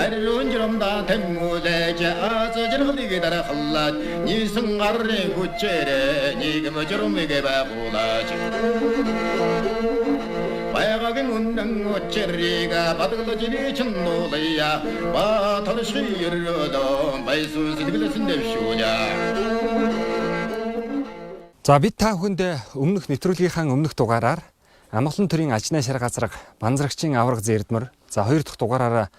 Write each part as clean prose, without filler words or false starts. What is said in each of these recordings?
Harun jiramda temmude jaza jirhliga dar khallat ni sangarre guchere ni gamajrumiga baqulaj Bayagin undang gucheriga badgajiri channolaya ba tarshiyirdo baysu sidbilsin devshunya За бид та бүхэнд өмнөх нэвтрүүлгийнхаа өмнөх дугаараар амгалан төрийн ажны шар газраг банзрагчийн авраг зэрдмэр за 2 дахь дугаараараа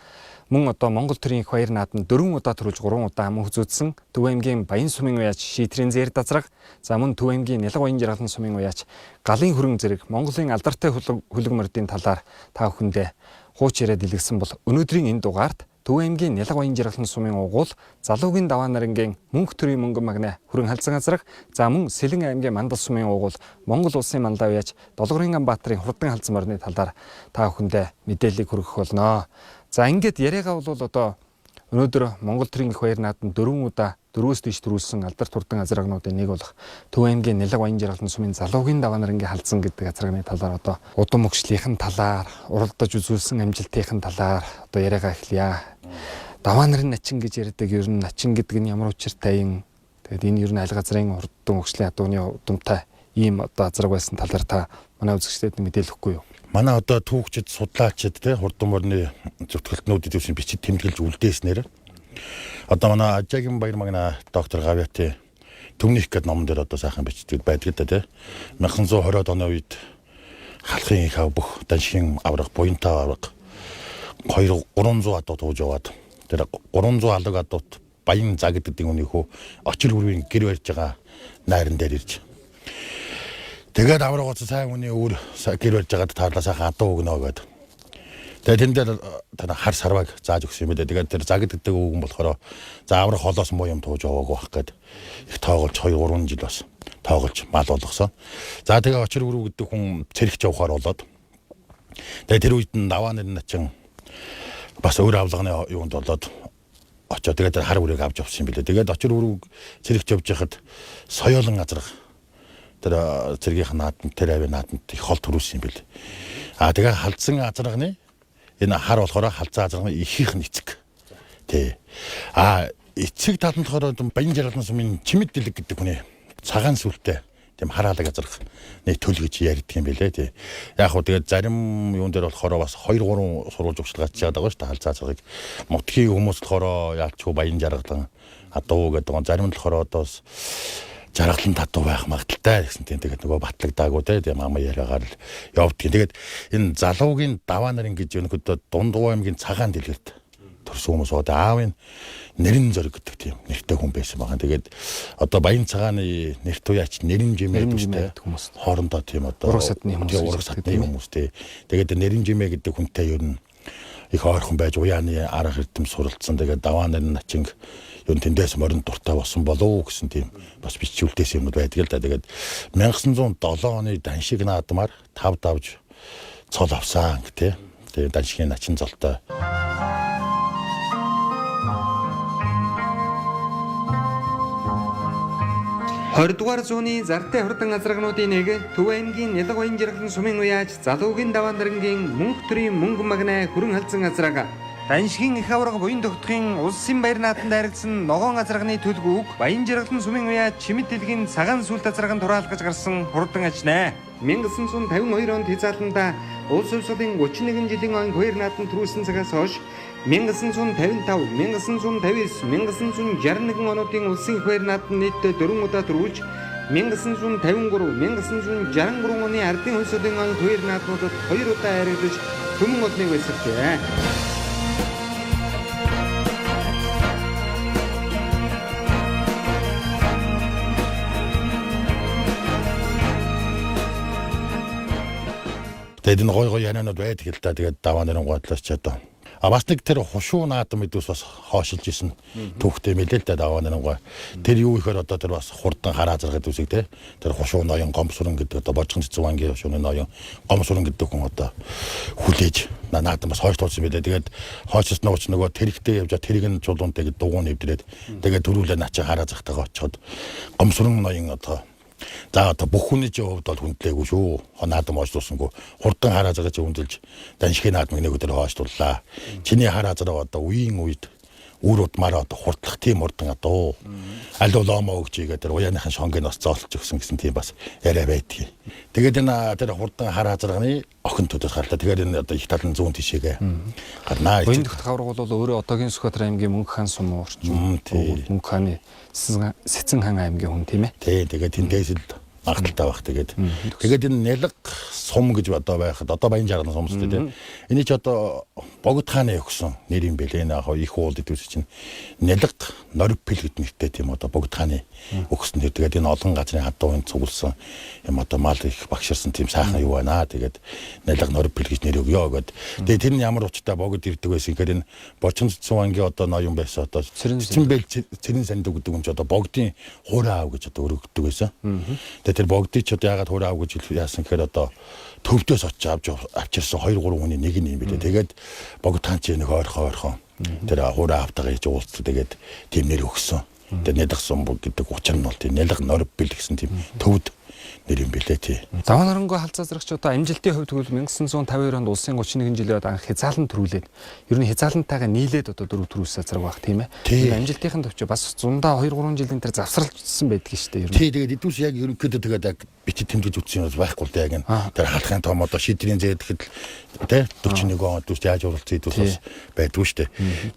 мөн одоо Монгол төрийн их баяр нааданд 4 удаа төрүүлж 3 удаа мөн үзүүлсэн Төв аймгийн Баян сумын уяач шийтрийн зэр дазраг за мөн Төв аймгийн Нялга баян жаргалан сумын уяач Галын хөрөн зэрэг Монголын алдартай хөлөг мордын талаар та бүхэндээ хууч яриад илгэсэн бол өнөөдрийн энэ дугаард Төв аймгийн Нялга баян жаргалан сумын угуул залуугийн даваа нарынгийн мөнх төрийн мөнгөн магнаа хөрөн халзан газраг за мөн Сэлэн аймгийн Мандал сумын угуул Монгол улсын мандаа уяач Долгорын Ганбаатарын хурдан халзан морны талаар та бүхэндээ мэдээллийг хүргэх болно. За ингээд яриагаа бол одоо өнөөдөр Монгол төрийн их баяр нааданд 4 удаа 4-өөс дээш төрүүлсэн алдарт хурдан газрагнуудын нэг болох Төв аймгийн Нялга баян жаргалан сумын залуугийн даваа нарынгийн халзан гэдэг газрагны талаар одоо удам өгчлийнхэн талаар уралдаж үзүүлсэн амжилтынхын талаар одоо яриагаа эхлэе. Даваа нарын начин гэж ярьдаг ер нь начин гэдэг нь ямар учиртай юм. Тэгээд энэ ер нь аль газрын хурдан өгчлийн адууны удамтай ийм одоо азраг байсан талаар та манай үзэгчдэд мэдээлэхгүй юу? Манай одоо түүхчид судлаачид те хурдан морны зөвтгөлтнүүдэд үүсгэн бичиж тэмдэглэж үлдээснээр одоо манай Ажаагийн баяр магнаа доктор Гавьяати Төмнийх гэдэг номон дээр одоо сайхан бичдэг байдаг да те 1920-од оны үед халахын их ав бүх даншигын авраг буянтай авраг 200-300 адуу тууж яваад тэр 300 алаг адуут баян за гэдэг үнийхүү очир хүрвийн гэр барьж байгаа найран дээр ирж тэгээд аврагоц сайн хүний өөр гэр барьж байгаад таарлаа сайхан адуу өгнө гэдэг. Тэгээд тэн дээр тань хар сарваг зааж өгсөн юм байна. Тэгээд тэр заг гэдэг үгэн болохоор за аврах холоос муу юм тууж яваагүй байх гээд их тоогоолж 2-3 жил бас тоогоолж мал болгосон. За тэгээд очир хүрв гэдэг хүн цэрэгч явахаар болоод тэгээд тэр үед нь даваа нэр начин бас өөр авлагын юунд болоод очоод тэгээд хар үрийг авч явсан юм билээ. Тэгээд очир хүрв цэрэгч явж байхад соёолон газар тэр цэргийнх нааданд тэр авийн нааданд их хол төрүүлсэн юм бэл. Тэгээ халдсан азрагны энэ хар болохоор халдсан азрагны ихийнх нь эцэг. Тэ. Эцэг талд нь болохоор баян жаргалан сумын чимэд дэлэг гэдэг хүний цагаан сүлтэй тийм хараалаг азраг нэг төл гэж ярьдаг юм бэлээ тий. Яг хөө тэгээд зарим юун дээр болохоор бас 2-3 сурвалж өгчлөгч чаад байгаа шүү дээ халдсан азрагыг. Мутгийн хүмүүс болохоор яалчгүй баян жаргалан адуу гэдэг. Зарим нь болохоор одоо жаргалан татуу байх магадaltaй гэсэн тийм тэгээд нөгөө батлагдаагүй тийм ама яриагаар л явдгийн. Тэгээд энэ залуугийн даваа нарын гэж өнөхөд Дундуу аймгийн цагаан дэлгэрт төрсөн хүмүүс одоо аавын нэрэн зориг гэдэг тийм нэртэй хүн байсан байгаа. Тэгээд одоо баян цагааны нэрт уяач нэрэн жимээ гэдэг хүмүүс хоорондоо тийм одоо ураг садны хүмүүс тийм. Тэгээд нэрэн жимээ гэдэг хүнтэй ер нь их ойрхон байж уяаны арга эрдэм суралцсан. Тэгээд даваа нарын начин юун тэндээс морин дуртай болсон болов уу гэсэн тийм бас бичүүлдээс юмуд байдаг л да. Тэгээд 1907 оны даншиг наадмаар 5 давж цол авсан гэх тийм. Тэгээд даншигын начин золтой. 20 дугаар зууны зартай хурдан азрагнуудын нэг Төв аймгийн Нялга баян жаргалан сумын уяач залуугийн даваа нарангийн мөнх төрийн мөнгөн магнаа хөрөн халзан азраг даншигын их авраг буян тогтохын улсын баяр нааданд харилцсан ногоон азрагны төлгүүг баян жаргалан сумын уяач чимэд дэлгийн цагаан сүлт азраганд тураалгаж гарсан хурдан ажнаа. 1952 онд хязааланда улс улсуудын 31 жилийн он баяр нааданд төрүүлсэн цагаас хойш 1955, 1959, 1961 онуудын улсын их баяр нааданд нийтдээ 4 удаа төрүүлж 1953, 1963 оны ардын хөлсөлийн он баяр нааднуудад 2 удаа харилцаж төмөн олныг байсарчээ. Тэгээд энэ гой ярианууд байдаг л да. Тэгээд даваа нарын гуйдлаач одоо бас нэг тэр хушуу наадам мэдүүс бас хоошилж исэн түүхтэй мэлээ л да даваа нарын гуй. Тэр юу ихээр одоо тэр бас хурдан хараа заргаад үсэг те. Тэр хушуу ноён гомсуран гэдэг одоо Божгон Цэцэн вангийн хушууны ноён гомсуран гэдэг хүн одоо хүлээж наадам бас хойшлуулсан мэлээ. Тэгээд хойшлсон нууч нөгөө тэрэгтэй явж тэрийг нь чулуунтай гэдэг дугуй нэвдрээд тэгээд төрүүлээ начаа хараа захтайгаа очиод гомсуран ноён одоо За одоо бүх хүний хувьд бол хүндлээгүй шүү. Наадам оочлуулсангүй. Хурдан хараа зараа чи хүндэлж даншигын наадмыг нэг өдөр хоочлууллаа. Чиний хараа зараа одоо үеийн үед үр удмаараа одоо хурдлах тийм урдан одоо аль бол омоо өгч игээд уяаныхан шонгоноос зоолж өгсөн гэсэн тийм бас яриа байдгийг. Тэгээд энэ тэр хурдан хараа зарганы охин төдөс гарлаа. Тэгээд энэ одоо их талын зүүн тишээгээ гарнаа. Буян дөхт хавраг бол өөрөө одоогийн Сүхбаатар аймгийн Мөнх хаан сум орчин. Мөнх хааны Сэцэн хаан аймгийн хүн тийм ээ. Тий, тэгээд тэндээс л магадaltaй байх. Тэгээд энэ нялга сум гэж одоо байхад одоо Баян жарганы сум шүү дээ. Эний ч одоо Богд хааны өгсөн нэр юм бэлээ. Энэ яг их уулд идвэс чинь нялга норпил гэд нэртэй тийм одоо Богд хааны өгсөн. Тэгээд энэ олон газрын хадуун цугласан юм одоо мал их багширсан тийм сайхан юу байна. Тэгээд нялга норпил гэж нэр өгөө гэд. Тэгээд тэр нь ямар учиртай Богд ирдэг байсан гэхээр энэ Бочон Цэцэн ангийн одоо ноён байсан одоо Цэцэнбэл цэрэн санд өгдөг юм ч одоо Богдын хуурай аав гэж одоо өргөдөг байсан. Тэр Богдыг ч одоо яагаад хуурай аав гэж яасан гэхээр одоо төвдөөс очиж авчирсан 2 3 хүний нэг нь юм билээ. Тэгээд Богд хаан ч нэг ойрхон тэр хуурай аавтайгаа хийж уулзсан. Тэгээд тийм нэр өгсөн. Тэр нялга сум гэдэг учир нь бол тийм нялга норбил гэсэн тийм төвд нэр юм билээ тий. Даваа нарангүй халзаа зарагч одоо амжилтын хувьд тэгвэл 1952 онд улсын 31 жилийн анх хязаалан төрүүлээд ер нь хязаалантайгаа нийлээд одоо 4 төрүүлсэн зараг байх тийм ээ. Амжилтын төвч бас зундаа 2 3 жилийн тэр завсралжсэн байдаг шүү дээ ер нь. Тий тэгээд эдүүс яг ерөнхийдөө тэгээд яг бичиж тэмдэж үтсэн юм байхгүй л дээ яг энэ тэр халахын том одоо шийдрийн зээдэхэд тий 41 онд дүрч яаж уралцсан эдүүс бас байдгүй шүү дээ.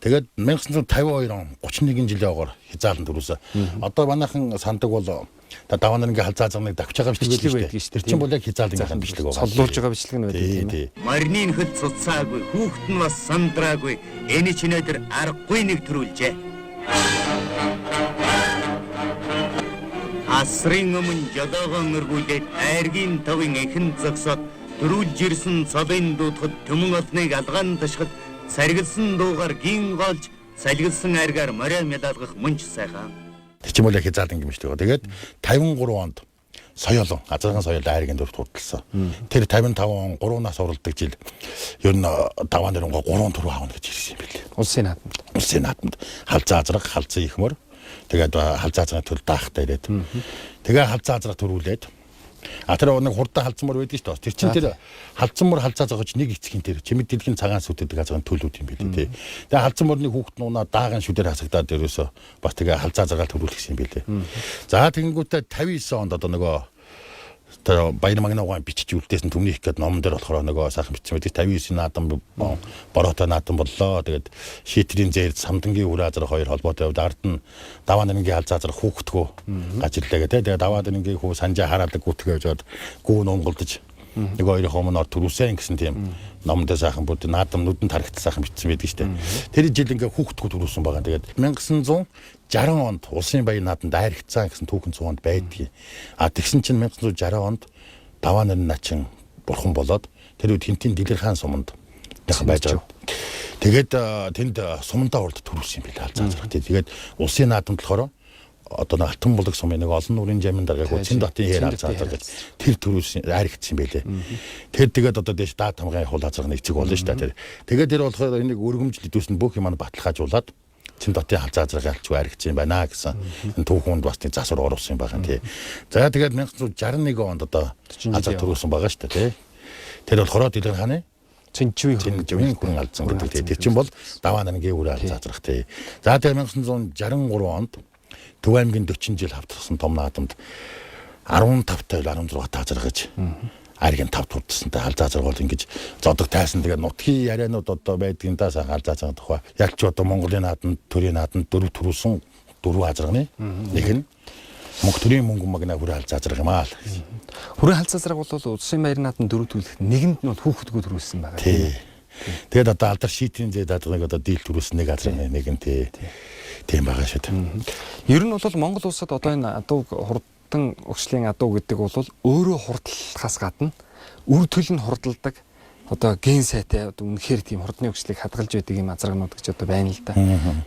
Тэгээд 1952 он 31 жилийн огоор хязаалан төрүүлсэн. Одоо манайхан сандаг бол даваа нарангийн халзаа зарныг давж байгаа бичлэг байдаг шүү дээ. Тэр чинь бол яг хязаалын бичлэг байгаа. Соллуулж байгаа бичлэг нь байдаг тийм ээ. Марнийн хөд цуцаагүй, хүүхэд нь бас сандраагүй. Эний ч өнөөдөр аргагүй нэг төрүүлжээ. Асрын өмнө жолоогоон өргүүлээд айргийн товын эхэн зогсоод дөрүүлж ирсэн цолын дуутахад төмөн олныг алгаан ташхад саргилсан дуугаар гин голж салгилсан айргаар морой мялалгах мөнч сайхан. Тэр чинь бол яг хязаалан юм шүү дээ. Тэгээд 53 онд соёолон азарган соёол айргийн дөрөвт хурдлсан. Тэр 55 он 3 нас уралдаг жил ер нь даваа нарангаа 3 төрөв аавна гэж ирсэн юм билээ. Улсын наадамд халзаа азраг, халзан ихмөр тэгээд халзаа азрагын төл даахтай ирээд тэгээ халзаа азраг төрүүлээд тэр нэг хурдан халдсанмөр байдаг шүү дээ. Тэр чинь тэр халдсанмөр халзаа зогож нэг эцгийн тэр чимэд дэлхийн цагаан сүтэдэг азрагын төлүүд юм билээ тий. Тэгээ халдсанмөрний хүүхэд нуунаа дааган шүдээр хасагдаад дээрөөсөө бас тэгээ халзаа загаал төрүүлсэн юм билээ. За тэгэнгүүтээ 59 онд одоо нөгөө тэр Баяр магнаагаа бичиж үлдээсэн төмний их гээд номон дээр болохоор нөгөө сайхан бичсэн байдаг 59 наадам бороотой наадам боллоо. Тэгээд шийтрийн зээл самдангийн үр азар хоёр холбоотой хувьд ард нь даваа нарангийн халзаа азар хүүхдгөө гажирлаа гэдэг. Тэгээд даваа нарангийн хүү санжаа хараадаг гүтгэж яваад гүүн унгалдаж нэг хоёрын өмнө төрүүлсэн гэсэн тийм номон дээр сайхан бүр наадам нүдэнд харагдсан сайхан бичсэн байдаг шүү дээ. Тэр жил ингээ хүүхдгөө төрүүлсэн байгаа. Тэгээд 1960 онд улсын баян наадамд айрагцсан гэсэн түүхэн цуунд байдгийг. Тэгсэн чинь 1960 онд даваа нарын начин бурхан болоод тэр үед Хинтийн Дэлгэр хаан суманд байж байгаа. Тэгээд тэнд сумандаа урд төрүүлсэн юм билээ халзаа зарах. Тэгээд улсын наадамд болохоор одоо алтан булаг сумын нэг олон нүрийн жамин даргааг Цэн дотын хэр халзаа зарах тэр төрүүлсэн айрагцсан байлээ. Тэр тэгээд одоо дэш даа тамгын хул хазарганы эцэг болно шүү дээ. Тэгээд тэр болохоор энийг өргөмжл идүүсэн бүх юм баталгаажуулаад Цэн дотын халзаа заргааг алчгүй айрагцсан байна гэсэн энэ түүхэнд бас нэг засвар оруулсан юм байгаа тий. За тэгээд 1961 онд одоо халзаа төрүүлсэн байгаа шүү дээ тий. Тэр болохоор Дэлгэр хааны Цэнчвийн хүн алдсан гэдэг тий. Тэр чинь бол даваа нарангийн үр халзаа зарах тий. За тэгээд 1963 онд Төв аймгийн 40 жил хавтарсан том наадамд 15-тай 16 таа заргаж айргийн 5 турдсантай халзаа заргуул ингэж зодог тайсан тэгээд нутгийн ярианууд одоо байдгийн даа сайхан халзаа заргах тухай яг ч одоо Монголын наадамд төрийн наадамд 4 төрүүлсэн 4 хазарганы нэг нь мөнгөний мөнгөн магнаа хүрээ халзаа заргах юм аа л. Хүрээ халзаа заргах бол улсын баяр наадамд 4 төрүүлэх нэгэнд нь хүүхдгөө төрүүлсэн байгаа. Тий. Тэгээд одоо алдар шийтрийн зэд дадрыг одоо дийл төрүүлсэн нэг хазарганы нэг нь тий. Тийм байгаа шүү дээ. Ер нь бол Монгол улсад одоо энэ адуу хурдан өгшлийн адуу гэдэг бол өөрөө хурдлахаас гадна үр төлөнд хурдладаг одоо ген сайтай одоо үнэхээр тийм хурдны өгшлийг хадгалж байдаг юм азаргнууд гэж одоо байна л да.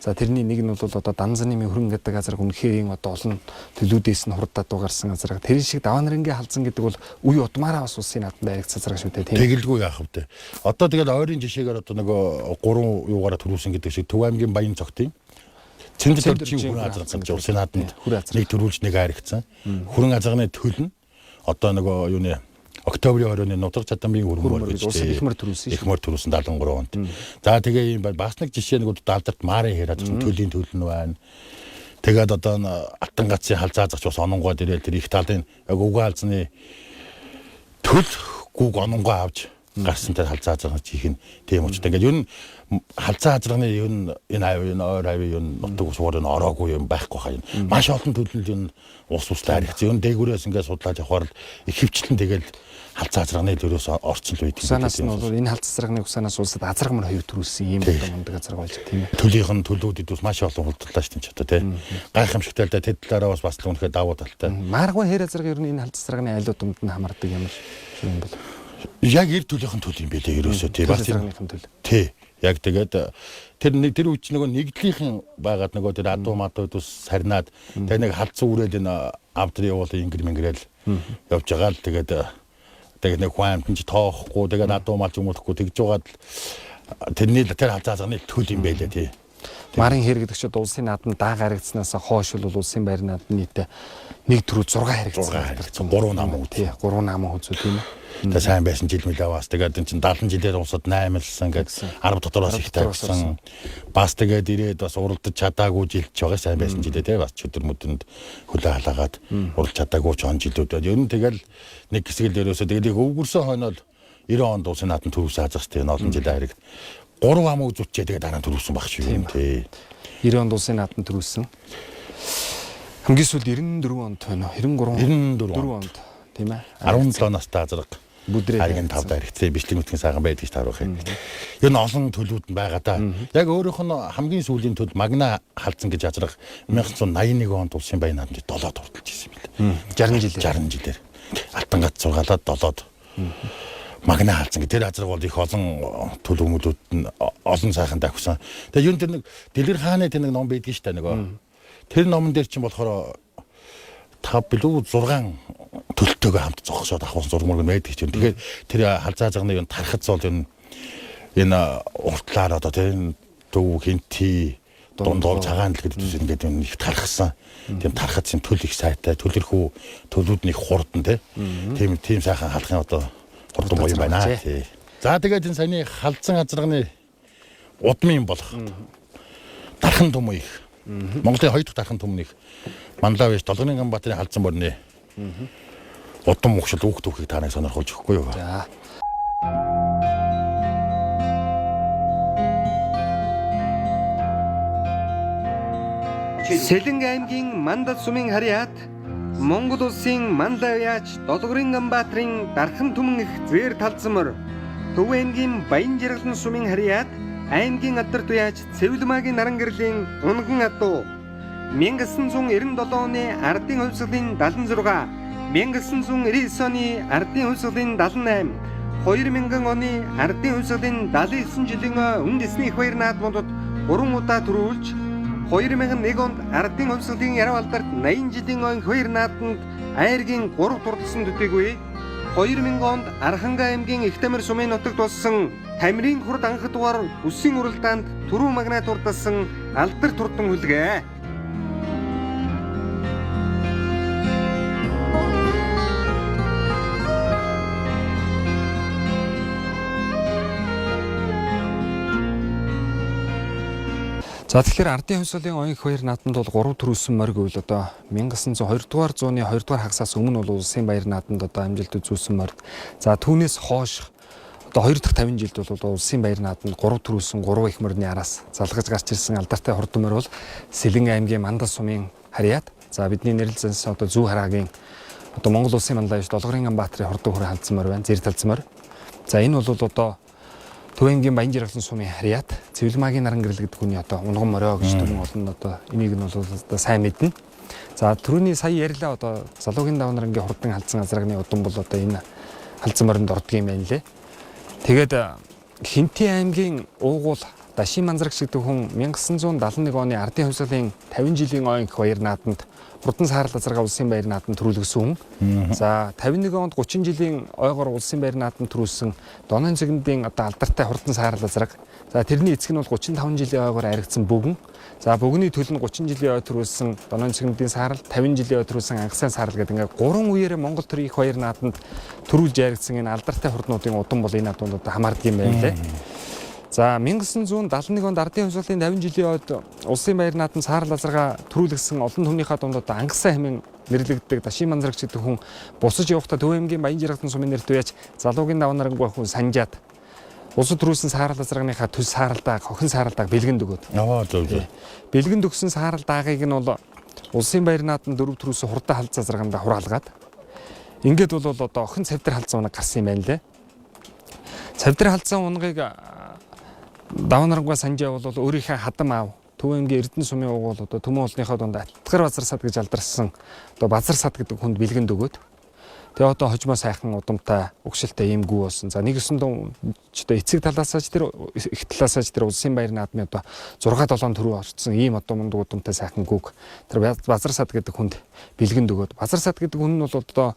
За тэрний нэг нь бол одоо Данзаны хөрөнгө гэдэг азарг үнэхээр одоо олон төлүүдээс нь хурдад дугаарсан азарг. Тэр шиг даваа нарангийн халзан гэдэг бол үе удмаараа бас улсын наадамд айрагц азарг шүү дээ тийм. Тэгэлгүй яах вэ? Одоо тэгээд ойрын жишээгээр одоо нөгөө 3 юугаараа төрүүлсэн гэдэг шиг Төв аймгийн Баян цогтын Цэндэр дөржин хүрэн азарганд улсын наадамд нэг төрүүлж нэг хайргацсан. Хүрэн азарганы төл нь одоо нөгөө юуны Октябрийн 20-ны нутаг чадамжийн хөрмөр гэж ихмэр төрүүлсэн шүү. Ихмэр төрүүлсэн 73 онд. За тэгээ ийм бас нэг жишээ нэг алдарт Марын хэр азарсан төлийн төл нь байна. Тэгээд одоо Алтан гацын халзаазагч бас ононгоод ирэл тэр их талын яг угаан алзны төл гүг ононгоо авч гарсан тэр халзаазагч их нь тийм учраас ингээд юу н халзаазрагны юу н энэ ойр авийн юу н нутаг суурын ороогүй юм байхгүй хаа юм. Маш олон төлөв юу н ус услаа хэрэгцээ. Юу н дээгүүрээс ингээд судлаад явахаар их хөвчлэн тэгэл халзаазрагны төрөөс орцсон л үйдэг. Усанаас нь бол энэ халзаазрагны усанаас улсад азрагмар хоёр төрүүлсэн юм мундаг азраг болж тийм ээ. Төлийнх нь төлөвүүдэд бас маш олон хурдлаа шүү дээ ч одоо тийм. Гайхамшигтай л да тэд талаараа бас л үнэхээр давуу талтай. Маргуй хэр азраг ер нь энэ халзаазрагны айлууданд нь хамардаг ямар юм бол. Яг эр төлийнх нь төл юм байлээ ерөөсөө тийм. Бас азрагныхын төл. Тий. Яг тэгээд тэр үуч нөгөө нэгдлийнхэн байгаад нөгөө тэр адуу мадууд ус сарнаад тэгээд нэг халдсан үрээд энэ авдрын явуул ингэр мэнгэрэл явж байгаа л тэгээд нэг хүн амтэн ч тоохгүй тэгээд адуу мал зүмөхгүй тэгж байгаад тэрний тэр халзаазганы төл юм байлээ тий. Марын хэр гэдэг чинь улсын наадамд daa гарагдсанаас хойш бол улсын байр наадамд нийтээ 1/4 6 харагдсан. 3 нам үү тий 3 нам үзүү тийм ээ. Тэгээ сайн байсан жил мэлаваас тэгээд энэ чинь 70 жилээр усад 8лсан гэдэг 10 дотороос их тавьсан. Бас тэгээд ирээд бас уралдаж чадаагүй жилч байгаа сайн байсан жилээ тий бас чөдөр мөдөнд хөлөө халаагаад уралж чадаагүй ч он жилүүд. Ер нь тэгэл нэг хэсэг л ерөөсөө тэгээд өвгөрсөн хойноо 90 онд улсын наадам төрүүлсэн азарч тий олон жил хариг 3 ам үзүүлчээ тэгээд дараа нь төрүүлсэн баг шүү юм тий. 90 онд улсын наадам төрүүлсэн. Хамгийн сүүлд 94 онд байна уу? 94 онд тийм ээ. 17 настай азарга бүдрээ харин тавд хэрэгцээ бичлэг мэтгийн сайхан байдаг гэж таарах юм. Ер нь олон төлөвүүд нь байгаа да. Яг өөрөөх нь хамгийн сүүлийн төлөв Магна халдсан гэж азарга 1981 онд улсын баян наадамд 7-д хурдалж ирсэн юм байна. 60 жилээр. Алтан гац сургаалаад 7-д. Магна халдсан. Тэр азарга бол их олон төлөвмүүдүүд нь олон сайхан давхсан. Тэгээ ер нь тэр нэг Дэлгэр хааны тэр нэг ном байдаг шүү дээ нөгөө. Тэр номон дээр чинь болохоор 5 билүү 6 төлтөөгөө хамт зогсоод авах зурмаг байдаг чинь. Тэгэхээр тэр халзаазганы юу тархац бол энэ уртлаар одоо тийм дүү хинти дундол цагаан л гэдэг үс ингээд их тархсан. Тийм тархацын төл их сайтай төлөрхөө төлүүд нь их хурдан тийм сайхан халахын одоо хурдан боёо байна тий. За тэгээд энэ саяны халдсан азрагны удмын болох дархан том их Монголын хоёр дахь дархан түмнийг Манлавич Долгоны Ганбаатарын халдсан борны удам ухшил түүхийг та нарыг сонирхолж өгөхгүй юу? За. Сэлэнг аймгийн Мандал сумын харьяат Монгол улсын Манлавич Долгорын Ганбаатарын дархан түмэн их зээр талцмар Төв аймгийн Баян Жаргалан сумын харьяат аймгийн Адар туяач Цэвлмагийн наран гэрлийн унган адуу 1997 оны ардын хувьсгалын 76, 1999 оны ардын хувьсгалын 78, 2000 оны ардын хувьсгалын 79 жилийн өмнө эсний их баяр наадмуудад 3 удаа төрүүлж 2001 онд ардын хувьсгалын яруу алдарт 80 жилийн их баяр наадманд айргийн 3 турталсан төдийгүй 2000 онд Архангай аймгийн Ихтамир сумын нутагт болсон Тамирын хурд анх дугаар үсгийн уралдаанд түрүү магнаа турдсан алдар турдан хүлгээ. За тэгэхээр ардын хувьсгалын оюун их баяр наадамд бол 3 төрүүлсэн морь гэвэл одоо 1902 дугаар зууны 2 дугаар хагасаас өмнө бол улсын баяр наадамд одоо амжилт үзүүлсэн морь. За түүнээс хойш одоо 2 дахь 50 жилд бол улсын баяр наадамд 3 төрүүлсэн 3 их морины араас залгаж гарч ирсэн алдартай хурдан морь бол Сэлэнг аймгийн Мандал сумын харьяат. За бидний нэрлэлээс одоо Зүү хараагийн одоо Монгол улсын Манлавич Долгорын Ганбаатарын хурдан хүрээ халдсан морь байна. Зэр талцсан морь. За энэ бол одоо Төв аймгийн Баян Жаргалан сумын харьяат Цэвлмагийн наран гэрэл гэдэг хүний одоо унган морио гэж түрүүн олон одоо энийг нь бол одоо сайн мэднэ. За түрүүний сая ярьлаа одоо Залуугийн даваа нарангийн хурдан халдсан азрагны удам бол одоо энэ халдсан моринд ордог юм байна лээ. Тэгээд Хинти аймгийн уугуул Дашин Манзарагч гэдэг хүн 1971 оны ардын хувьсгалын 50 жилийн оюун их баяр наадамд хурдан саарал газаргаа улсын баяр наадам төрүүлсэн хүн. За 51 онд 30 жилийн ойгоор улсын баяр наадам төрүүлсэн Донын цэгэндийн одоо алдартай хурдан саарал газарга. За тэрний эцэг нь бол 35 жилийн ойгоор аригдсан бөгөн. За бөгний төлөв нь 30 жилийн ой төрүүлсэн Донын цэгэндийн саарал, 50 жилийн ой төрүүлсэн ангасан саарал гэдэг ингээд 3 үеэрээ Монгол төрийн их баяр наадамд төрүүлж аригдсан энэ алдартай хурднуудын удам бол энэ наадамд одоо хамаардаг юм байна лээ. За 1971 онд Ардын хувьсгалын 50 жилийн ойд улсын баяр наадам саарал газаргаа төрүүлсэн олон түмнийхээ дунд одоо ангасан хэмээн нэрлэгддэг Дашин Манзарагч гэдэг хүн бусаж явахдаа Төв аймгийн Баян Жаргалтын сумын нэрт уяж залуугийн даваа нарангүй хүн санжаад улсад төрүүлсэн саарал газаргийнхаа төс сааралдаа хохин сааралдааг бэлгэнд өгөөд. Зөв. Бэлгэнд өгсөн саарал даагийг нь бол улсын баяр наадам дөрөв төрүүлсэн хурдан халд зазарганда хураалгаад ингээд бол одоо охин цавдар халдсан унаг гарсан юм байна лээ. Цавдар халдсан унгыг даваа нарангүй санжаа бол өөрийнхөө хадам аав Төв аймгийн Эрдэнэ сумын уг бол одоо Төмөн улсынхаа дунд Атгар базар сад гэж алдарсан одоо базар сад гэдэг хүнд бэлгэнд өгөөд тэгээ одоо хожмоо сайхан удамтай угшилтай ийм гүү болсон. За нэгсэн дун ч одоо эцэг талаасаа ч тэр их талаасаа ч тэр улсын баяр наадмын одоо 6-7 төрөө орцсон ийм одоо мундаг удамтай сайхан гүүг тэр базар сад гэдэг хүнд бэлгэнд өгөөд базар сад гэдэг хүн нь бол одоо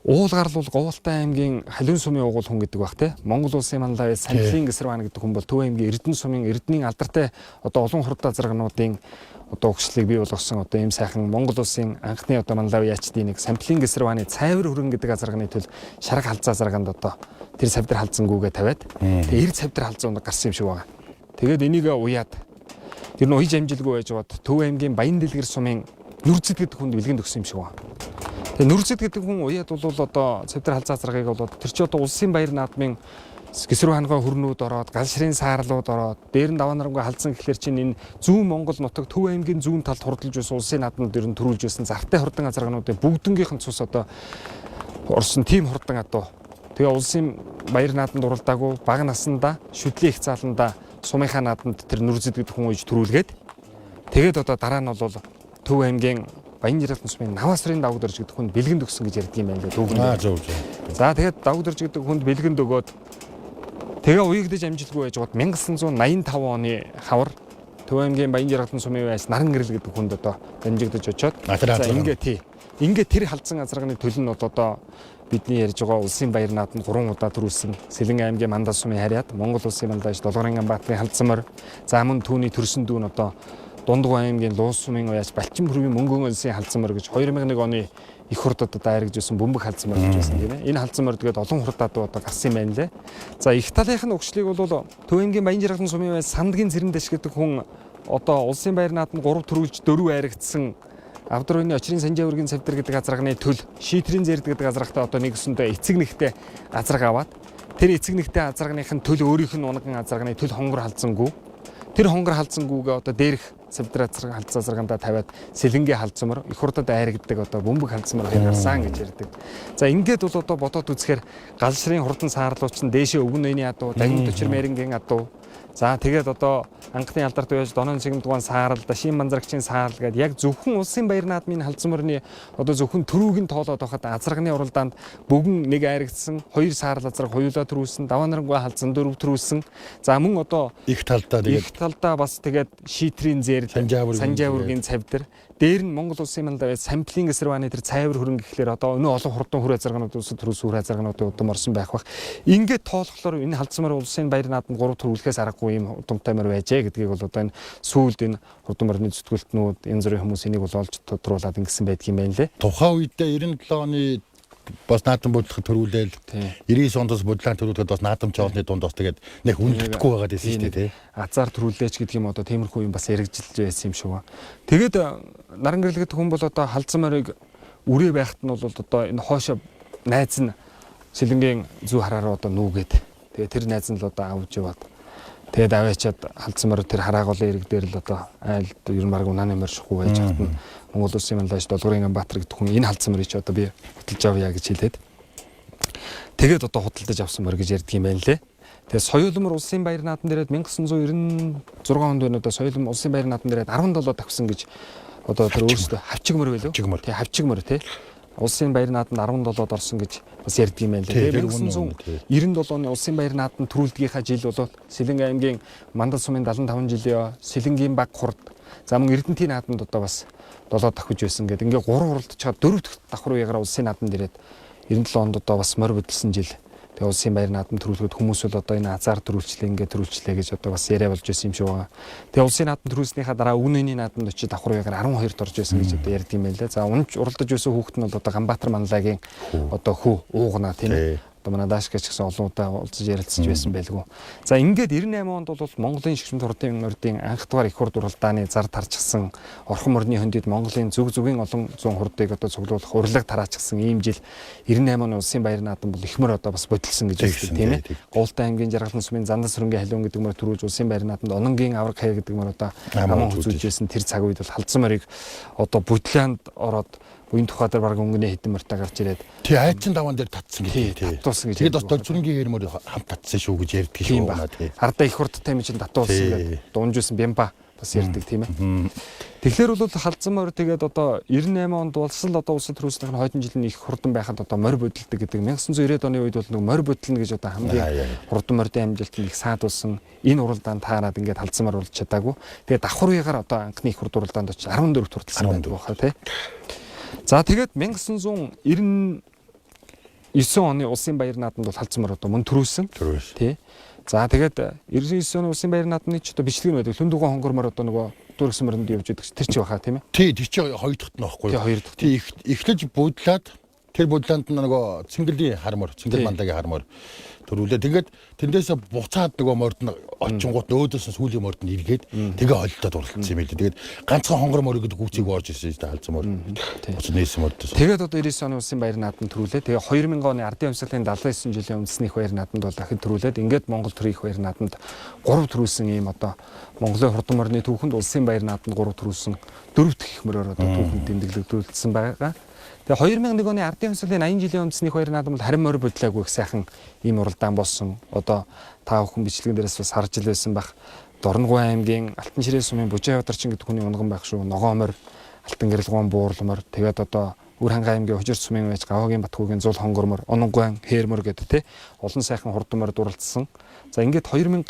уулгаар л Говьалтай аймгийн Халиун сумын угуул хүн гэдэг баг те. Монгол улсын манлай Сантлын Гисэрван гэдэг хүн бол Төв аймгийн Эрдэнэ сумын Эрдэнийн алдартай одоо олон хурдан заргнуудын одоо өгшлийг бий болгосон одоо ийм сайхан Монгол улсын анхны одоо манлай яачдын нэг Сантлын Гисэрваны цайвар хөрөнгө гэдэг азарганы төл шарга халзаа зарганд одоо тэр цавдар халзангүйгээ тавиад тэгээ эр цавдар халзаанд гарсан юм шиг байгаа. Тэгээд энийг уяад тэр нь уяж амжилгүй байж бод Төв аймгийн Баян Дэлгэр сумын Нүрзэд гэдэг хүнд бэлгэнд өгсөн юм шиг байна. Тэгээ Нүрзэд гэдэг хүн уяад бол одоо цавдар халзаа заргыг бол тэр чи одоо улсын баяр наадмын Гисэрвангаа хөрнүүд ороод галшрын саарлууд ороод дээр нь даваа нарангүй халдсан гэхлээр чинь энэ зүүн Монгол нутаг Төв аймгийн зүүн талд хурдлж байсан улсын наадмад ер нь төрүүлж байсан зартай хурдан азаргнуудын бүгднгийнх нь цус одоо орсон тийм хурдан адуу. Тэгээ улсын баяр наадамд уралдаагүй бага насандаа шүтлийн их зааланда сумынхаа наадамд тэр Нүрзэд гэдэг хүн ууж төрүүлгээд тэгээд одоо дараа нь бол Төв аймгийн Баян Жаргалтын сумын Наваасрын давгдорж гэдэг хүнд бэлгэнд өгсөн гэж ярьдаг юм байна лээ дүүгэн. Зөв. За тэгээд давгдорж гэдэг хүнд бэлгэнд өгөөд тэгээ уягдаж амжилтгүй байж гот 1985 оны хавар Төв аймгийн Баян Жаргалтын сумын байс Наран гэрэл гэдэг хүнд одоо дамжигдаж очоод за ингээд тэр халдсан азарганы төлөв нь одоо бидний ярьж байгаа улсын баяр наадамд 3 удаа төрүүлсэн Сэлэн аймгийн Мандал сумын харьяат Монгол улсын манлайч Долгорын Ганбаатрын халдсан морь за мөн түүний төрсөн дүүн одоо Дундгой аймгийн Луус сумын уяаж Балчин бүрийн Мөнгөн улсын халдсан морь гэж 2001 оны их хурдад одоо аригжсэн бөмбөг халдсан морь гэж байсан тийм ээ. Энэ халдсан морь тэгээд олон хурдад одоо гарсан юм байна лээ. За их талынх нь өгшлийг бол Төв аймгийн Баян Жаргалтын сумын байс Сандгийн Цэрэндэж гэдэг хүн одоо улсын баяр наадамд 3 төрүүлж 4 аригдсан Авдрууны очрын санжаа үргийн цавдар гэдэг азарганы төл шийтрийн зэрд гэдэг азаргатаа одоо нэгсэндээ эцэг нэгтэй азарг аваад тэр эцэг нэгтэй азаргных нь төл өөрийнх нь унган азарганы төл хонгор халдсангүй тэр хонгор халдсангүйгээ одоо дээрх цавдар халдсан азаргандаа тавиад сэлэнгээ халдсамар их хурдад айрагддаг одоо бөмбөг халдсамар гарсан гэж ярьдаг. За ингээд бол одоо бодоод үзэхээр галшрын хурдан саарлууч нь дээшээ өвгөн өйний адуу дагнад өчр мэрингийн адуу за тэгээд одоо анхны алдарт байж Донын цэгэндугаан саарал Дашин Манзарагчийн саарал гэдэг яг зөвхөн улсын баяр наадмын халдсан морины одоо зөвхөн төрүүг нь тоолоод байхад азарганы уралдаанд бүгэн нэг айрагдсан 2 саарал азарг хоёулаа төрүүлсэн даваа нарангүй халдсан 4 төрүүлсэн за мөн одоо их талдаа бас тэгээд шийтрийн зэрд санжаа үргийн цавдар дээр нь Монгол улсын манлай Самплын Гисэрваны тэр цайвар хөрөнгө гэхлээр одоо өнөө олон хурдан хүр азарганууд улсад төрүүлсэн хүр азаргануудын удам орсон байх бах. Ингээд тоолохлоор энэ халдсан морь улсын баяр наадамд 3 төрүүлэхээс аргагүй юм удамтай морь байжээ гэдгийг бол одоо энэ сүүлд энэ хурдан морины зүтгүүлтнүүд янз бүрийн хүмүүс энийг бол олж тодруулаад ингэсэн байдаг юм байна лээ. Тухайн үедээ 97 оны бас наадам бодлоход төрүүлээл 99 онд бас бодлоо төрүүлэхэд бас наадамч олны дунд бас тэгээд нэг хүндэтгэхгүй байгаад байсан шүү дээ тий. Азар төрүүлээч гэдэг юм одоо тиймэрхүү юм бас яригджилж байсан юм шиг ба. Тэгээд наран гэрлэгт хүн бол одоо халдсан морийг үрээ байхад нь бол одоо энэ хоошо найз нь сэлэнгийн зүү хараараа одоо нүүгээд тэгээд тэр найз нь л одоо авж яваад тэгээд аваачаад халдсан морь тэр хараагуулын ирэг дээр л одоо айл ер нь баг унааны морь шихгүй байж хат нь Монгол улсын манлайч Долгорын Ганбаатар гэдэг хүн энэ халдсан морийг ч одоо би худалдаж авъя гэж хэлээд тэгээд одоо худалдаж авсан морь гэж ярьдаг юм байна лээ. Тэгээд соёлмор улсын баяр наадам дээрээ 1996 онд байна одоо соёлмор улсын баяр наадам дээрээ 17 тавьсан гэж одоо тэр өөрөөсөө хавчиг морь байлоо. Тэгээ хавчиг морь тий. улсын баяр наадамд 17-д орсон гэж бас ярьдаг юм байна лээ. 1997 оны улсын баяр наадамд төрүүлдгийнхаа жил бол Сэлэнг аймгийн Мандал сумын 75 жилийн Сэлэнгийн баг хурд за мөн Эрдэнэтийн наадамд одоо бас 7 давхиж байсан гэдэг. Ингээ 3 уралдаж чад 4 дахь давхар үеигаар улсын наадамд ирээд 97 онд одоо бас морь бүдэлсэн жил. Тэгээ улсын баяр наадам төрүүлэхэд хүмүүс бол одоо энэ азар төрүүлчлээ ингээ төрүүлчлээ гэж одоо бас яриа болж байсан юм шиг байгаа. Тэгээ улсын наадам төрүүлснийхаа дараа Үнэний наадамд очиж давхар үеигаар 12-т орж байсан гэж одоо ярьдаг юм байна лээ. За унж уралдаж байсан хүүхэд нь бол одоо Ганбаатар Манлагийн одоо хүү уугна тийм ээ. Одоо манай даашгаач гэсэн олон удаа уулзаж ярилцж байсан байлгүй. За ингээд 98 онд бол Монголын шигшмт хурдын анх дугаар их хурд уралдааны зар тарчсан орхон морины хөндөд Монголын зүгийн олон зүүн хурдыг одоо цуглуулах урлаг тараачсан ийм жил 98 оны улсын баяр наадам бол ихмэр одоо бас бодилсон гэж хэлсэн тийм ээ. Гуултай аймгийн Жаргалан сумын Зандас хөрөнгө халиун гэдэг мөр төрүүлж улсын баяр наадамд Ононгийн авраг хаяа гэдэг мөр одоо аман үзүүлж байсан тэр цаг үед бол халдсан морийг одоо Бутланд ороод буян тухай дээр баг өнгөний хэдэн мөртөө гарч ирээд тий айчин даван дээр татсан гэдэг. Татуулсан гэж. Тэгээд одоо зүрэнгийн хэрмөр хамт татсан шүү гэж ярьдаг шүү байна тий. Ардаа их хурдтай юм чинь татуулсан гэдэг. Дуунжсэн бямба бас ярьдаг тийм ээ. Тэгэхээр бол халдсан морь тэгээд одоо 98 онд улс л одоо улсын төрөөснийх нь хойдон жилийн их хурдан байхад одоо морь бодилдог гэдэг 1990-ад оны үед бол нэг морь бодлно гэж одоо хамгийн хурдан морьдын амжилтанд их саадуулсан энэ уралдаанд таарад ингээд халдсан морь болж чадаагүй. Тэгээд давхар үеигаар одоо анхны их хурд уралдаанд очиж 14-т хүртэлсэн байдаг баха тий. За тэгээд 1999 оны улсын баяр наадамд бол халдсан морь одоо мөн төрүүлсэн. Тий. За тэгээд 99 оны улсын баяр наадмын ч одоо бичлэг нь байдаг. Лүндүгэн хонгормоор одоо нөгөө дүүргсэн мөрөнд явж идэг. Тэр чи баха тийм ээ. Тий, тэр чи хоёр дахьт нь байхгүй юу? Тий, хоёр дахь. Тий, эхлэж будлаад тэр будлаанд нөгөө цэнгэлийн хармор, цэнгэл мандагийн хармор төрүүлээ. Тэгээд тэндээсээ буцаад нөгөө морд нь очингууд өөдөөс нь сүүлийн морд нь эргээд тэгээ холдоод уралдсан юм байл. Тэгээд ганцхан хонгор морь гэдэг хүүцийг орж ирсэн шүү дээ халдсан морь. Буцаад нээсэн морд. Тэгээд одоо 99 оны улсын баяр наадамд төрүүлээ. Тэгээ 2000 оны ардын амьсгалын 79 жилийн үндэсний их баяр наадамд бол дахид төрүүлээд ингээд Монгол төрийн их баяр наадамд 3 төрүүлсэн ийм одоо Монголын хурдан морины түүхэнд улсын баяр наадамд 3 төрүүлсэн 4 дахь их мороор одоо түүхэнд тэмдэглэгдүүлсэн байгаа. Тэгээ 2001 оны ардын амьсгалын 80 жилийн үндэсний их баяр наадамд харин морь бодлоогүй их сайхан ийм уралдаан болсон. Одоо та бүхэн бичлэгэн дээрээс бас харж ил байсан бах. Дорногов аймгийн Алтан ширээ сумын Бужаа Ядарчин гэдэг хүний унган байх шүү. Ногоо морь, Алтан гэрэлгуун буурлал морь. Тэгээд одоо Үр ханга аймгийн Хужир сумын байж Гаваагийн Батхуугийн Зул хонгор морь, Ононгуан хээр морь гэдэг те олон сайхан хурдан морь дурлцсан. За ингээд 2001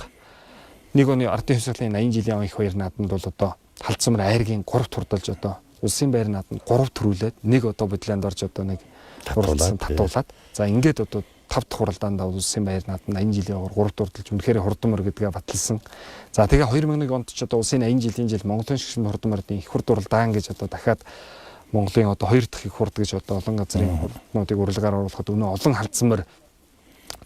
оны ардын амьсгалын 80 жилийн их баяр наадамд бол одоо халдсан морь айргийн 3 турдалж одоо улсын баяр наадамд 3 төрүүлээд нэг одоо бодлоонд орж одоо нэг татуулаад за ингээд одоо 5 дахь уралдаанд улсын баяр наадамд 80 жилийн 3 турдалж үнэхээр хурдан морь гэдгээ баталсан. За тэгээ 2001 онд ч одоо улсын 80 жилийн жил Монголын шигшмт хурдан морьдын их хурд уралдаан гэж одоо дахиад Монголын одоо 2 дахь их хурд гэж одоо олон газрын хурднуудыг уралгаар оруулахад өнөө олон халдсан морь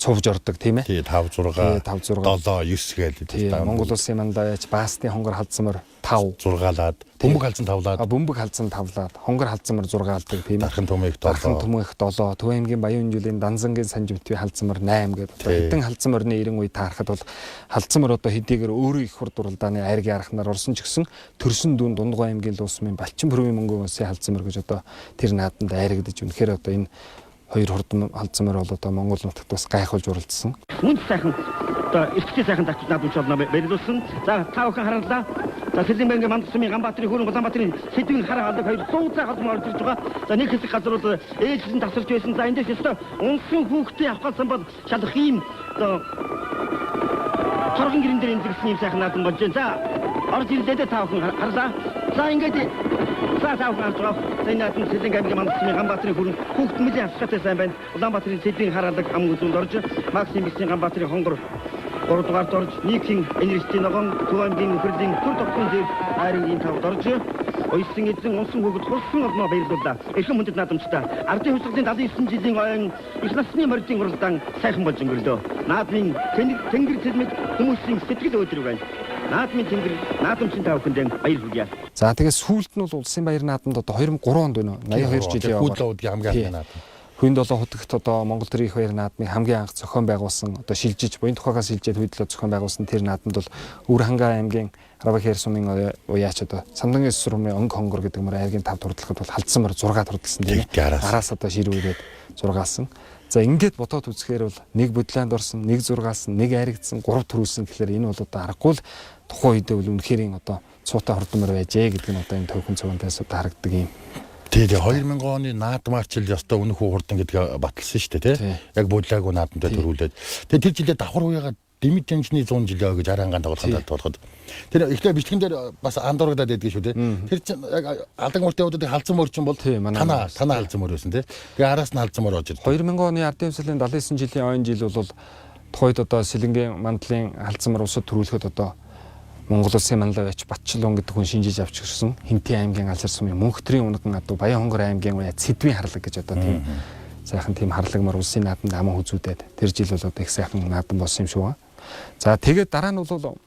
цувж ордог тийм ээ. Тий 5 6 7 9 гээл. Монгол улсын мандаа яж Баасны хонгор халдсан морь 5 6лаад бөмбөг халдсан 5лаад бөмбөг халдсан 5лаад хонгор халдсан морь 6 алдаг тийм ээ. Дархан төмөөх 7 Дархан төмөөх 7 Төв аймгийн Баян жилийн Данзангийн Санживтви халдсан морь 8 гэдэг. Хэдэн халдсан морьны 90 үе таарахад бол халдсан морь одоо хэдийгээр өөрөө их хурд уралдааны айргийн арахнаар орсон ч гэсэн төрсөн дүүн Дундгой аймгийн Луусмын Балчин бүрийн мөнгө улсын халдсан морь гэж одоо тэр наадамд айрагдаж үнэхээр одоо энэ хоёр хурдан халдсан морь бол одоо Монгол нутагт бас гайхуулж уралдсан. Мөн сайхан одоо эцэгтэй сайхан тагч наадамч болно баярлуулсан. За та бүхэн харалаа. За Сэлэнгийн Мандал сумын Ганбаатарын хөрөнгө Улаанбаатарын сэдвийн хараа алдаг 200 цаг халдсан морь ирж байгаа. За нэг хэсэг газар бол ээлжлэн тасарч байсан. За эндээс өстө унсан хүүхдээ авахсан бол шалах юм одоо торгон гэрэн дээр энзэгсэн юм сайхан наадам болж байна. За орж ирлээ та бүхэн харлаа. За ингээд за та бүхэн харж байгаа. Энэ наадам Сэлэнгийн аймгийн Мандал сумын Ганбаатарын хөрөнгө хүүхд мэлийн асгатай сайн байна. Улаанбаатарын сэдвийн хараа алдаг ам үзүүнд орж Максим Бисийн Ганбаатарын хонгор 3 дугаарт орж Никийн энергийн ногоон Төв аймгийн нөхрөлийн төр тогтсон зэв хайрын 5-д орж ойсон эзэн унсан хүүхэд хурсан олноо баярлууллаа. Эхлэн хүндэт наадамчтай ардын хувьсгалын 79 жилийн ойн их насны морьдын уралдаан сайхан болж өнгөрлөө. Наадмын тэнгэр цэлмэг хүмүүсийн сэтгэл өөдрөг байна. Наадмын тэнгэр наадамчин та бүхэнд баяр хүргэе. За тэгээс сүүлд нь бол улсын баяр наадамд одоо 2003 онд байна уу? 82 жилийн яваа. Хүүдlүүдийн хамгийн анхны наадам. Хүйн 7 хотогт одоо Монгол төрийн их баяр наадмыг хамгийн анх зохион байгуулсан одоо шилжиж буян тухайгаас шилжээд хөдлөө зохион байгуулсан тэр наадамд бол Үр ханга аймгийн Равахэр сумын уяач одоо Самдангийн сумын өнгө хонгор гэдэг мөр айргийн 5 турдлагад бол халдсан мөр 6 турдалсан тийм ээ. Араас одоо ширүүрээд 6-аасан. За ингээд ботоод үзэхээр бол нэг бодлоонд орсон, нэг 6-аасан, нэг айрагдсан, 3 төрүүлсэн гэхэлэр энэ бол одоо аргагүй л тухайн үедээ бол үнэхээр одоо цуутай хурдан мөр байжээ гэдэг нь одоо энэ төвхөн цогонтойс одоо харагддаг юм. Тэгээ 2000 оны наадмаарчил ёстой үнэхүү хурдан гэдгээ баталсан шүү дээ тий. Яг булаагүй наадамтай төрүүлээд. Тэгээ тэр жилдээ давхар уяагаад дэмэд жанжны 100 жилээ гэж арангаан дагуулханд болоход тэр ихлэ бичлэгэн дээр бас андуурагдаад байдгийг шүү дээ. Тэр чинь яг алдаг мөртөө удаад халзан мөр чинь бол танаа халзан мөр байсан тий. Тэгээ араас нь халзан мөр орж ирд. 2000 оны ардын хувьсгалын 79 жилийн ойн жил бол тухайд одоо Сэлэнгийн мандлын халзан мөр усад төрүүлэхэд одоо Монгол улсын манлайч Батчлуун гэдэг хүн шинжиж авч ирсэн. Хинтээ аймгийн алсар сумын Мөнхтрийн унган адуу Баян хонгор аймгийн уяа Цэдвийн харлаг гэж одоо тийм сайхан тийм харлаг мөр улсын наадамд аман үзүүдэд тэр жил бол одоо их сайхан наадам болсон юм шиг байна. За тэгээд дараа нь бол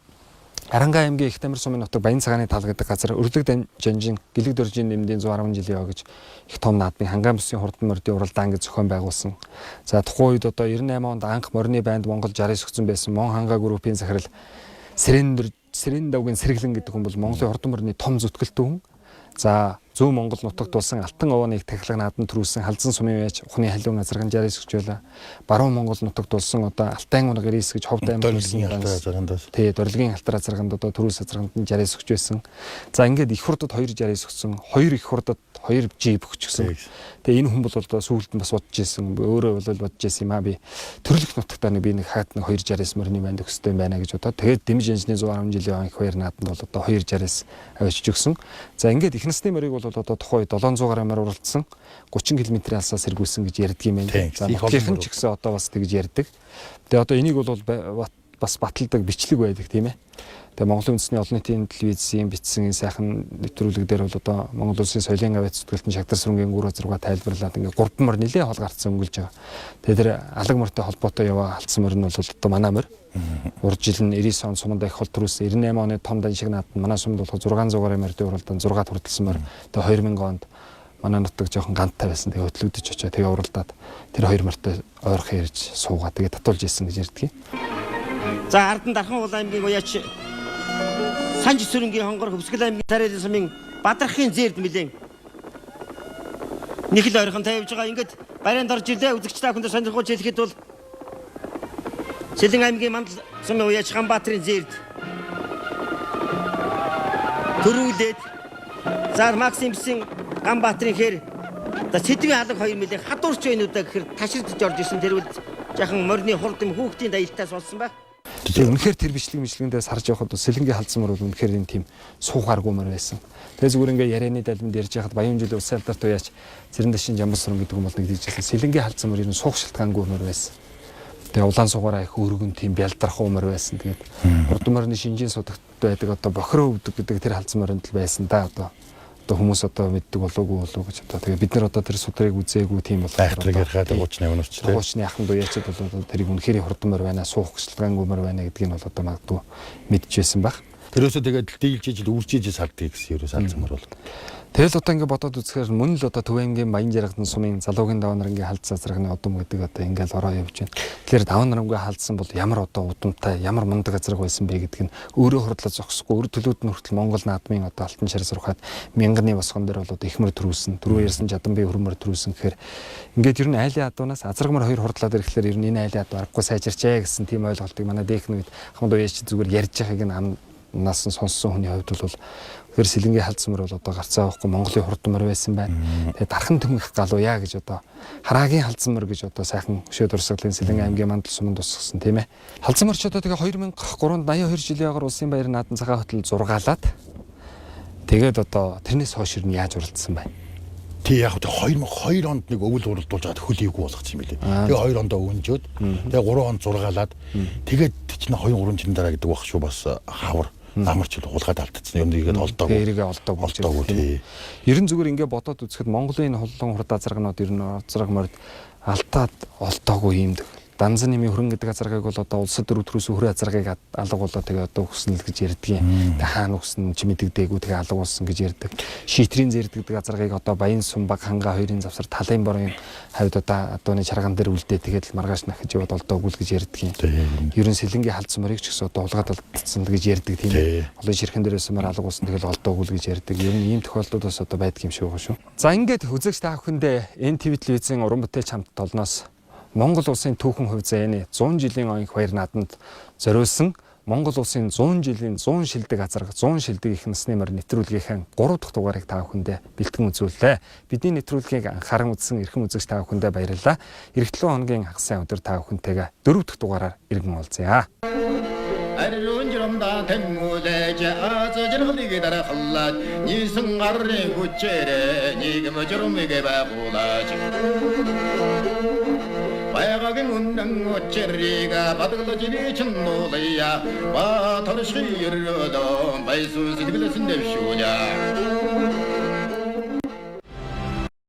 Аранга аймгийн Их Тамир сумын нутаг Баян цагааны тал гэдэг газар өрлөг жанжин гэлэг дөржийн нэмдийн 110 жилийн гэж их том наадмын хангаан бүсийн хурдан мордын уралдаан гэж зохион байгуулсан. За тухайн үед одоо 98 онд анх морины байнд Монгол 69 өгсөн байсан Мон ханга группийн захирал Сэрэн давгийн Сэргэлэн гэдэг хүн бол Монголын хурдан морины том зүтгэлтэн хүн. За Зүүн Монгол нутагт болсон Алтан овооныг тахилга наадам төрүүлсэн Халзан сумын байж ухны халуун азарган 69 өгч байла. Баруун Монгол нутагт болсон одоо Алтай унаг 99 гэж ховд аймаг төрүүлсэн. Тэгээд Дорлогийн алтар азарганд одоо төрүүлс азарганд 69 өгч байсан. За ингээд их хурдад 269 өгсөн. 2 их хурдад 2 жип өгчихсөн. Тэгээ энэ хүн бол одоо сүүлд нь бас бодож ирсэн. Өөрөө бол бодож ирсэн юм аа би төрлөх нутагтаа би нэг хаад нэг 269 мөрний байнд өгсөй байна гэж бодоод тэгээд дэмж энжний 110 жилийн их хоёр нааданд бол одоо 269 авчиж өгсөн. За ингээд их насны морийг бол одоо тухайн 700 гаруймаар уралдсан 30 км алсаас сэргүүлсэн гэж ярьдаг юм байна. За ихийнхэн ч гэсэн одоо бас тэгж ярьдаг. Тэгээ одоо энийг бол бас баталдаг бичлэг байдаг тийм ээ. Тэгээ Монголын үндэсний олон нийтийн телевизийн бичсэн энэ сайхан нэвтрүүлэг дээр бол одоо Монгол улсын соёлын авиац зүтгэлтэн Шагдар сүрэнгийн гүр зургаа тайлбарлаад ингээ 3 мөр нэлээ хол гарцсан өнгөлж байгаа. Тэгээ тэр алаг мөртэй холбоотой яваа алдсан мөр нь бол одоо манай мөр. Урд жил нь 99 он суманд их хол төрүүлсэн 98 оны том даншиг наадад манай сумд болох 600 гаруй морьдын уралдаанд 6 хүртэлсэн мөр. Тэгээ 2000 онд манай нутаг жоохон ганттай байсан. Тэгээ хөтлөгдөж очоо тэгээ уралдаад тэр хоёр морьтой ойрхон ирж суугаа тэгээ татуулж ийсэн гэж ярьдаг. За Ардан Дархан улаан аймгийн уяач Санж сүрэнгийн хонгор Хөвсгөл аймгийн Сарайлын сумын Бадрахын зээрд мэлэн нэг л ойрхон тавьж байгаа. Ингээд барайнд орж ирлээ. Үзэгч та бүхэнд сонирхож хэлэхэд бол Сэлэн аймгийн Мандал сумын уяач Ганбаатарын зээрд төрүүлээд Зар Максимсын Ганбаатарын хэр Цэдвийн халаг 2 мэлэн хадуурч байнуудаа гэхэр таширдж орж исэн тэр үл жахан морины хурд юм хүүхдийн даялтаас болсон баг. Тэгээ үнэхээр тэр бичлэгэндээс харж явахад Сэлэнгийн халзан мөр бол үнэхээр энэ тийм суугааргүй мөр байсан. Тэгээ зүгээр ингээ ярианы далимд ярьж яхад баян жилийн улсын алдарт уяач Цэрэндашин Жамбасрын гэдэг юм бол нэг дижсэн Сэлэнгийн халзан мөр энэ суух шалтгаангүй мөр байсан. Тэгээ улаан сугаараа их өргөн тийм бялдарх мөр байсан. Тэгээд хурдан морины шинжийн судагт байдаг одоо бохироо өвдөг гэдэг тэр халзан морьнд л байсан да одоо хүмүүс одоо мэддэг болоогүй гэж одоо тэгээ бид нар одоо тэр судрыг үзээгүй тийм бол байхтрыг ярихад уучны өнөвчтэй. Уучны ахын дуяачд бол тэрийг үнэхээр хурдан морь байна, суух шалтгаангүй морь байна гэдгийг нь бол одоо магадгүй мэдчихсэн баг. Тэрөөсөө тэгээд дийлжиж үржиж салдгийг гэсэн ерөөс алзан мөр бол. Тэгэл одоо ингээ бодоод үзэхээр мөн л одоо Төв аймгийн Баян Жаргалан сумын Залуугийн даваа нарангийн халдсан азрагны удам гэдэг одоо ингээл ороо явж байна. Тэгэхээр даваа нарангийн халдсан бол ямар одоо удамтай, ямар мундаг азраг байсан бэ гэдг нь өөрөө хурдлаж зогсохгүй өөр төлөөд нь хүртэл Монгол наадмын одоо алтан шар сурахад мянганы босгон дээр бол одоо их мөр төрүүлсэн. Түрүү ярьсан Жаданбай хөрмөр төрүүлсэн гэхээр ингээд ер нь айлын адуунаас азраг мөр хоёр хурдлаад ирэхлээр ер нь энэ айлын адуу аргагүй сайжирчээ гэсэн тийм ойлголтыг манай дээхэн үед хамд уяач зүгээр ярьж байгааг нь нас нь сонссон хүний хувьд бол тэр Сэлэнгийн халдсан мөр бол одоо гарцаа авахгүй Монголын хурдан мөр байсан байна. Тэгээд дархан төмөх галууя гэж одоо хараагийн халдсан мөр гэж одоо сайхан өшөө дурсгалын Сэлэнгийн аймгийн Мандал суманд тусгасан тийм ээ. Халдсан мөрч одоо тэгээ 2003-нд 82 жилийн агаар улсын баяр наадан цагаан хотод зургаалаад тэгээд одоо тэрнээс хойш юу яаж уралдсан байна. Тий яг 2002 онд нэг өвөл уралдуулж хаад хөл ийгүү болгосон юм билээ. Тэгээ 2 онд өвөнжөөд тэгээ 3 онд зургаалаад тэгээд чинь 2-3 жилийн дараа гэдэг баг шүү бас хавар амарч хулгаад алдчихсан юм нэгээд олдоогүй. Тэрийгээ олдоогүй. Ер нь зүгээр ингээ бодоод үзэхэд Монголын хулган хурд азрагнууд ер нь азраг морд алдаад олдоогүй юм. Данзан нэмийн хөрөнгө гэдэг азаргыг бол одоо улсад дөрөвдөрөөс хөрөө азаргыг алга болоо тэгээ одоо өгсөн л гэж ярьдгийн. Тэгээ хаана өгсөн чи мэдэгдээгүй тэгээ алга болсон гэж ярьдаг. Шийтрийн зэрд гэдэг азаргыг одоо Баян Сумбаг ханга хоёрын завсар талын борын хавьд одоо адууны чарган дээр үлдээ тэгээд л маргааш нахиж яваад олдоогүй л гэж ярьдгийн. Ерөн Сэлэнгийн халдсан морийг ч гэсэн одоо хулгаад алдсан л гэж ярьдаг тийм ээ. Олон ширхэн дээрээс мөр алга болсон тэгэл олдоогүй л гэж ярьдаг. Ер нь ийм тохиолдлууд бас одоо байдаг юм шиг байгаа шүү. За ингээд үзэгч та бүхэндээ NTV телевизийн уран бүтээлч хамт толноос Монгол улсын түүхэн хувь заяаны 100 жилийн оюун баяр нааданд зориулсан Монгол улсын 100 жилийн 100 шилдэг азарга 100 шилдэг их насны морь нэвтрүүлгийнхээ 3 дахь дугаарыг та бүхэндээ бэлтгэн үзүүллээ. Бидний нэвтрүүлгийг анхааран үзсэн эрхэм үзэгч та бүхэндээ баярлалаа. Эх 7 хоногийн хагас сайн өдөр та бүхэнтэйгээ 4 дахь дугаараар иргэн уулзъя. 아르론지롬다 템무레제 아저저르리게 다라 할라 니승 가르레 구체레 니금 저롬이게 바고라지 와야가게 운당 어체리가 바닥도 지리 천노래야 와 더르시 열어도 마이수 시들을 쓴데쇼냐